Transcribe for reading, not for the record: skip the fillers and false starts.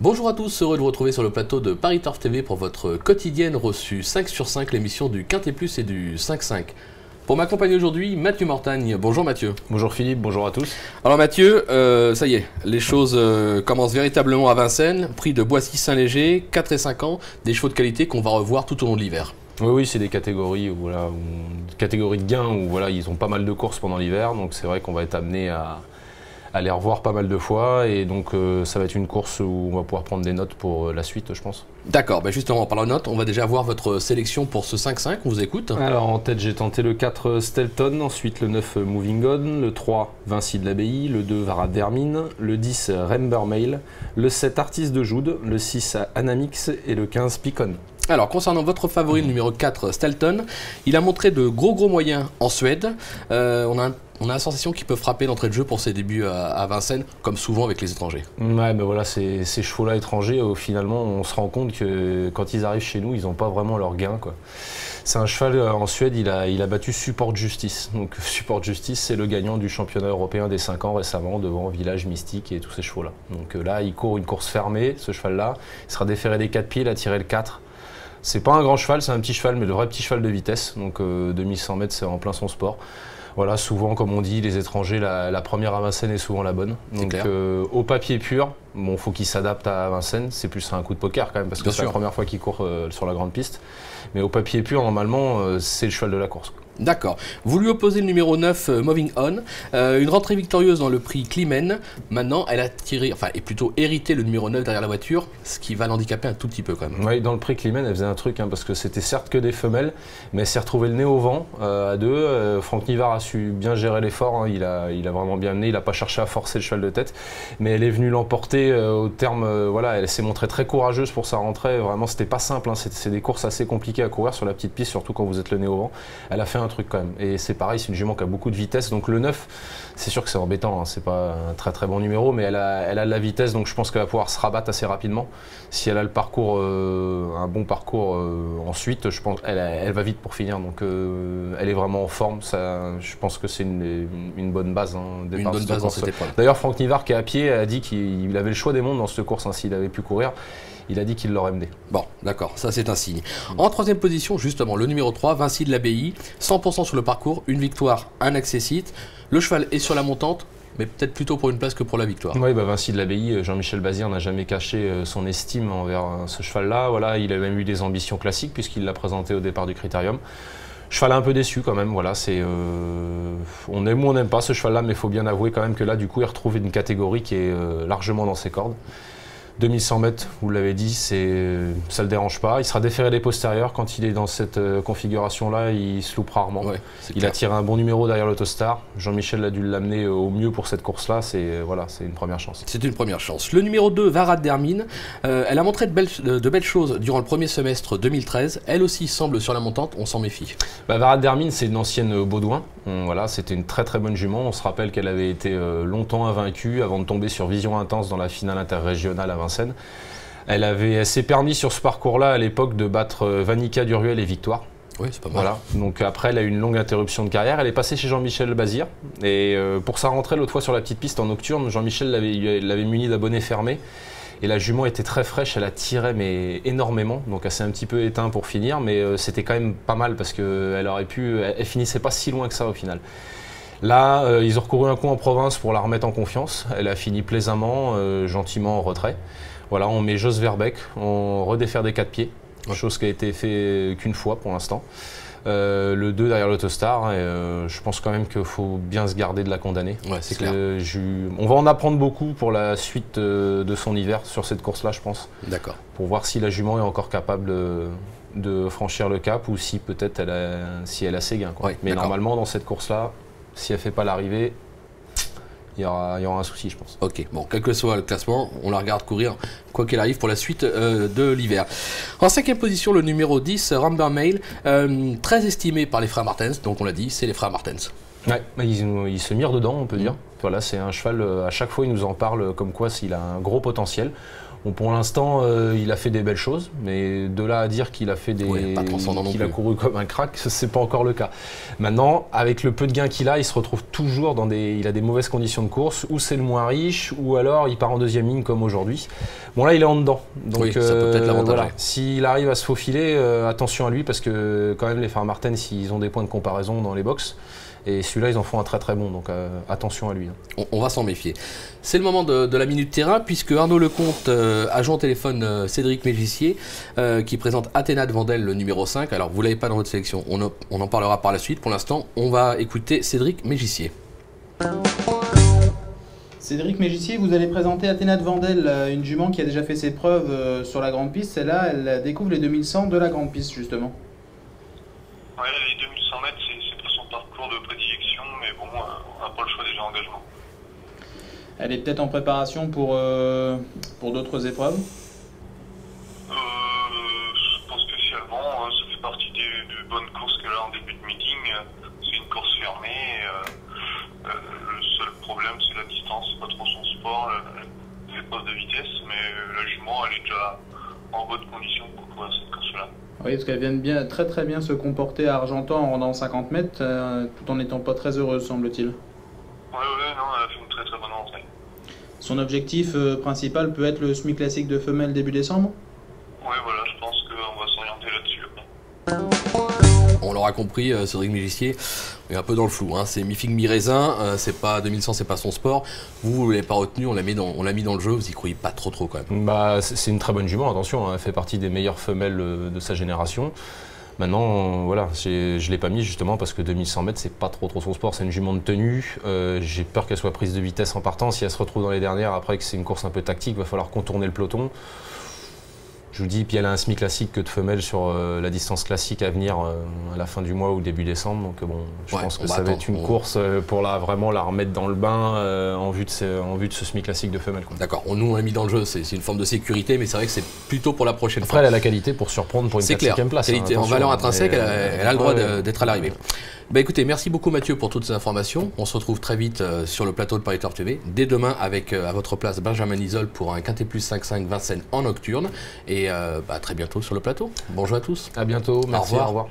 Bonjour à tous, heureux de vous retrouver sur le plateau de Paris Turf TV pour votre quotidienne reçue 5 sur 5, l'émission du Quintet Plus et du 5-5. Pour m'accompagner aujourd'hui, Mathieu Mortagne. Bonjour Mathieu. Bonjour Philippe, bonjour à tous. Alors Mathieu, ça y est, les choses commencent véritablement à Vincennes. Prix de Boissy-Saint-Léger, 4 et 5 ans, des chevaux de qualité qu'on va revoir tout au long de l'hiver. Oui, c'est des catégories, catégories de gains où voilà, ils ont pas mal de courses pendant l'hiver, donc c'est vrai qu'on va être amené à les revoir pas mal de fois, et donc ça va être une course où on va pouvoir prendre des notes pour la suite, je pense. D'accord, justement, en parlant de notes, on va déjà voir votre sélection pour ce 5-5, on vous écoute. Alors en tête, j'ai tenté le 4 Stelton, ensuite le 9 Moving On, le 3 Vinci de l'Abbaye, le 2 Varad Dermine, le 10 Rember Mail, le 7 Artiste de Joude, le 6 Anamix et le 15 Picon. Alors, concernant votre favori, le numéro 4, Stelton, il a montré de gros moyens en Suède. On a la sensation qu'il peut frapper d'entrée de jeu pour ses débuts à Vincennes, comme souvent avec les étrangers. Ouais, mais voilà, ces chevaux-là étrangers, finalement, on se rend compte que quand ils arrivent chez nous, ils n'ont pas vraiment leur gain, quoi. C'est un cheval en Suède, il a battu Support Justice. Donc Support Justice, c'est le gagnant du championnat européen des 5 ans récemment devant Village Mystique et tous ces chevaux-là. Donc là, il court une course fermée, ce cheval-là. Il sera déféré des 4 pieds, il a tiré le 4. C'est pas un grand cheval, c'est un petit cheval, mais le vrai petit cheval de vitesse. Donc 2100 mètres, c'est en plein son sport. Voilà, souvent, comme on dit, les étrangers, la première à Vincennes est souvent la bonne. Donc au papier pur, bon, faut qu'il s'adapte à Vincennes. C'est plus un coup de poker quand même, parce que c'est la première fois qu'il court sur la grande piste. Mais au papier pur, normalement, c'est le cheval de la course. D'accord. Vous lui opposez le numéro 9, Moving On, une rentrée victorieuse dans le prix Climène. Maintenant, elle a tiré, et plutôt hérité le numéro 9 derrière la voiture, ce qui va l'handicaper un tout petit peu quand même. Oui, dans le prix Climène, elle faisait un truc, parce que c'était certes que des femelles, mais elle s'est retrouvée le nez au vent à deux. Franck Nivard a su bien gérer l'effort, il a vraiment bien mené, il n'a pas cherché à forcer le cheval de tête, mais elle est venue l'emporter au terme, voilà, elle s'est montrée très courageuse pour sa rentrée. Vraiment, c'était pas simple, c'est des courses assez compliquées à courir sur la petite piste, surtout quand vous êtes le nez au vent. Elle a fait un truc quand même, et c'est pareil, c'est une jument qui a beaucoup de vitesse, donc le 9, c'est sûr que c'est embêtant, c'est pas un très bon numéro, mais elle a de la vitesse, donc je pense qu'elle va pouvoir se rabattre assez rapidement. Si elle a le parcours, un bon parcours ensuite, je pense elle va vite pour finir, donc elle est vraiment en forme. Ça, je pense que c'est une bonne base. Une bonne base dans cette épreuve. D'ailleurs, Franck Nivard, qui est à pied, a dit qu'il avait le choix des mondes dans cette course, s'il avait pu courir. Il a dit qu'il l'aurait mené. Bon, d'accord, ça c'est un signe. En troisième position, justement, le numéro 3, Vinci de l'Abbaye, 100% sur le parcours, une victoire, un accessite. Le cheval est sur la montante, mais peut-être plutôt pour une place que pour la victoire. Oui, Vinci de l'Abbaye, Jean-Michel Bazir n'a jamais caché son estime envers ce cheval-là. Voilà, il a même eu des ambitions classiques puisqu'il l'a présenté au départ du Critérium. Cheval un peu déçu quand même, voilà, on aime ou on n'aime pas ce cheval-là, mais il faut bien avouer quand même que là, du coup, il retrouve une catégorie qui est largement dans ses cordes. 2100 mètres, vous l'avez dit, ça ne le dérange pas. Il sera déféré des postérieurs. Quand il est dans cette configuration-là, il se loupe rarement. Ouais, il a tiré un bon numéro derrière l'Autostar. Jean-Michel a dû l'amener au mieux pour cette course-là. C'est une première chance. C'est une première chance. Le numéro 2, Varad Dermine, elle a montré de belles choses durant le premier semestre 2013. Elle aussi semble sur la montante, on s'en méfie. Varad Dermine, c'est une ancienne Baudouin. Voilà, c'était une très bonne jument. On se rappelle qu'elle avait été longtemps invaincue avant de tomber sur Vision Intense dans la finale interrégionale à Vincennes. Elle s'est permis sur ce parcours-là à l'époque de battre Vanica Duruel et Victoire. Oui, c'est pas mal. Voilà. Donc après, elle a eu une longue interruption de carrière. Elle est passée chez Jean-Michel Bazir. Et pour sa rentrée l'autre fois sur la petite piste en nocturne, Jean-Michel l'avait muni d'abonnés fermés. Et la jument était très fraîche, elle a tiré mais énormément. Donc elle s'est un petit peu éteinte pour finir, mais c'était quand même pas mal parce qu'elle finissait pas si loin que ça au final. Là, ils ont recouru un coup en province pour la remettre en confiance. Elle a fini plaisamment, gentiment en retrait. Voilà, on met Jos Verbeek, on redéfère des 4 pieds, chose qui a été fait qu'une fois pour l'instant. Le 2 derrière l'Autostar, je pense quand même qu'il faut bien se garder de la condamner. Ouais, c'est clair. On va en apprendre beaucoup pour la suite de son hiver sur cette course-là, je pense. D'accord. Pour voir si la jument est encore capable de franchir le cap ou si peut-être si elle a ses gains. Ouais, mais normalement, dans cette course-là, si elle ne fait pas l'arrivée, il y aura un souci, je pense. Ok, bon, quel que soit le classement, on la regarde courir, quoi qu'il arrive, pour la suite de l'hiver. En cinquième position, le numéro 10, Rember Mail, très estimé par les frères Martens, donc on l'a dit, c'est les frères Martens. Ouais, il se mire dedans, on peut dire. Voilà, c'est un cheval, à chaque fois il nous en parle comme quoi s'il a un gros potentiel. Bon, pour l'instant, il a fait des belles choses, mais de là à dire qu'il a fait qu'il a couru comme un crack, c'est pas encore le cas. Maintenant, avec le peu de gains qu'il a, il se retrouve toujours il a des mauvaises conditions de course, ou c'est le moins riche, ou alors il part en deuxième ligne comme aujourd'hui. Bon là, il est en dedans, donc oui, ça peut peut-être l'avantager. Voilà. S'il arrive à se faufiler, attention à lui, parce que quand même les frères Martens, ils ont des points de comparaison dans les box. Et celui-là, ils en font un très très bon, donc attention à lui. On va s'en méfier. C'est le moment de la minute terrain, puisque Arnaud Lecomte a joint au téléphone Cédric Mégissier, qui présente Athéna de Vendel, le numéro 5. Alors, vous ne l'avez pas dans votre sélection, on en parlera par la suite. Pour l'instant, on va écouter Cédric Mégissier. Cédric Mégissier, vous allez présenter Athéna de Vendel, une jument qui a déjà fait ses preuves sur la grande piste. Celle-là, elle découvre les 2100 de la grande piste, justement. Oui, les 2100 mètres, c'est pas son parcours de prédilection, mais bon, on n'a pas le choix déjà engagement. Elle est peut-être en préparation pour d'autres épreuves? Pas spécialement, ça fait partie des bonnes courses qu'elle a en début de meeting. C'est une course fermée. Le seul problème, c'est la distance, c'est pas trop son sport, l'épreuve de vitesse, mais la jument, elle est déjà en bonne condition pour courir cette course-là. Oui, parce qu'elle vient très très bien se comporter à Argentan en rendant 50 mètres, tout en n'étant pas très heureuse, semble-t-il. Oui, non, elle a fait une très très bonne rentrée. Son objectif principal peut être le semi classique de femelle début décembre? Oui, voilà, je pense qu'on va s'orienter là-dessus. On l'aura compris, Cédric Mégissier est un peu dans le flou. Hein. C'est mi-figue, mi-raisin, c'est pas 2100, c'est pas son sport. Vous ne l'avez pas retenu, on l'a mis dans le jeu, vous y croyez pas trop quand même. Bah, c'est une très bonne jument, attention, hein, elle fait partie des meilleures femelles de sa génération. Maintenant, voilà, je ne l'ai pas mis justement parce que 2100 mètres, c'est pas trop son sport, c'est une jument de tenue. J'ai peur qu'elle soit prise de vitesse en partant. Si elle se retrouve dans les dernières, après que c'est une course un peu tactique, il va falloir contourner le peloton. Je vous dis, puis elle a un semi classique que de femelle sur la distance classique à venir à la fin du mois ou début décembre. Donc bon, je pense que ça va être une course pour vraiment la remettre dans le bain en vue de ce semi classique de femelle. D'accord, nous on l'a mis dans le jeu, c'est une forme de sécurité, mais c'est vrai que c'est plutôt pour la prochaine fois. Après, elle a la qualité pour surprendre pour une 4e place. C'est clair, en valeur intrinsèque, elle a le droit d'être à l'arrivée. Bah écoutez, merci beaucoup Mathieu pour toutes ces informations. On se retrouve très vite sur le plateau de Paris Turf TV. Dès demain avec à votre place Benjamin Isole pour un Quintet Plus 5-5 Vincennes en nocturne. Et à très bientôt sur le plateau. Bonjour à tous. À bientôt, merci, au revoir.